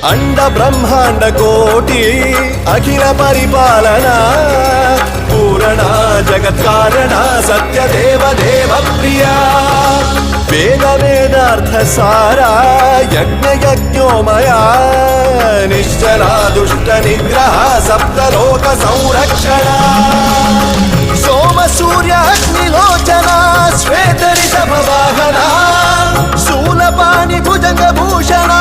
अंड ब्रह्मांड कोटि अखिल परिपालना पूरणा जगत्कारणा सत्यदेव देव प्रिया वेद वेदार्थ सारा यज्ञ यज्ञोमया निश्चला दुष्ट निग्रह सप्तलोक संरक्षणा सोम सूर्य अग्निलोचना श्वेत ऋषभ वाहना शूलपाणि भुजंग भूषणा